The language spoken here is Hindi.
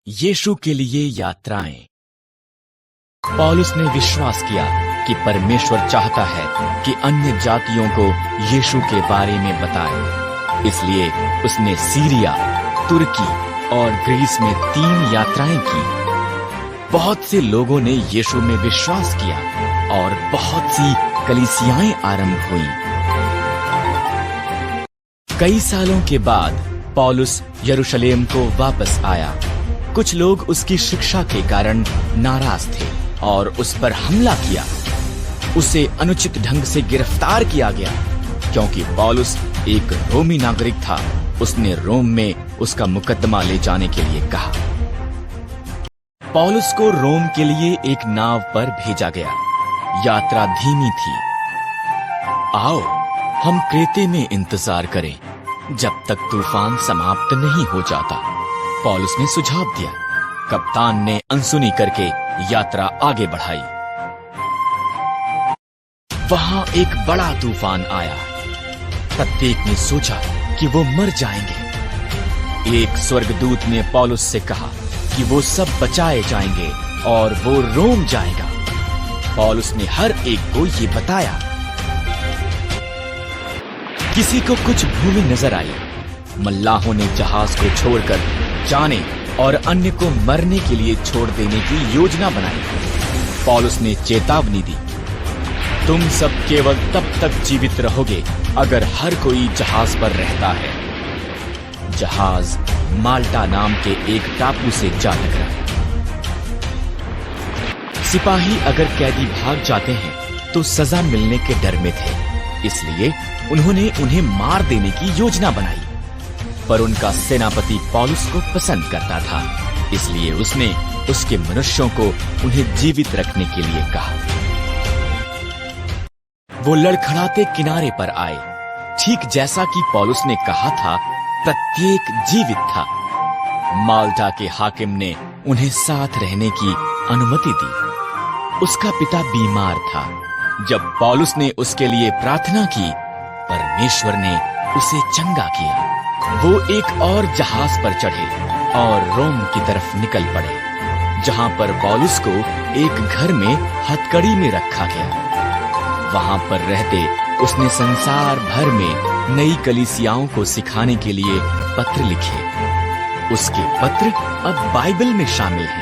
यीशु के लिए यात्राएं। पौलुस ने विश्वास किया कि परमेश्वर चाहता है कि अन्य जातियों को यीशु के बारे में बताए। इसलिए उसने सीरिया, तुर्की और ग्रीस में 3 यात्राएं की। बहुत से लोगों ने यीशु में विश्वास किया और बहुत सी कलीसियाएं आरंभ हुईं। कई सालों के बाद पौलुस यरूशलेम को वापस आया। कुछ लोग उसकी शिक्षा के कारण नाराज थे और उस पर हमला किया। उसे अनुचित ढंग से गिरफ्तार किया गया क्योंकि पौलुस एक रोमी नागरिक था। उसने रोम में उसका मुकदमा ले जाने के लिए कहा। पौलुस को रोम के लिए एक नाव पर भेजा गया। यात्रा धीमी थी। आओ हम क्रेते में इंतजार करें जब तक तूफान समाप्त नहीं हो जाता, पौलुस ने सुझाव दिया। कप्तान ने अनसुनी करके यात्रा आगे बढ़ाई। वहां एक बड़ा तूफान आया। प्रत्येक ने सोचा कि वो मर जाएंगे। एक स्वर्गदूत ने पौलुस से कहा कि वो सब बचाए जाएंगे और वो रोम जाएगा। पौलुस ने हर एक को ये बताया। किसी को कुछ भूमि नजर आई। मल्लाहों ने जहाज को छोड़कर जाने और अन्य को मरने के लिए छोड़ देने की योजना बनाई। पौलुस ने चेतावनी दी, तुम सब केवल तब तक जीवित रहोगे अगर हर कोई जहाज पर रहता है। जहाज माल्टा नाम के एक टापू से जा टकरा। सिपाही अगर कैदी भाग जाते हैं तो सजा मिलने के डर में थे, इसलिए उन्होंने उन्हें मार देने की योजना बनाई। पर उनका सेनापति पौलुस को पसंद करता था, इसलिए उसने उसके मनुष्यों को उन्हें जीवित रखने के लिए कहा। वो लड़खड़ाते किनारे पर आए। ठीक जैसा कि पौलुस ने कहा था, प्रत्येक जीवित था। माल्टा के हाकिम ने उन्हें साथ रहने की अनुमति दी। उसका पिता बीमार था। जब पौलुस ने उसके लिए प्रार्थना की, परमेश्वर ने उसे चंगा किया। वो एक और जहाज पर चढ़े और रोम की तरफ निकल पड़े, जहां पर पौलुस को एक घर में हथकड़ी में रखा गया। वहां पर रहते उसने संसार भर में नई कलीसियाओं को सिखाने के लिए पत्र लिखे। उसके पत्र अब बाइबल में शामिल हैं।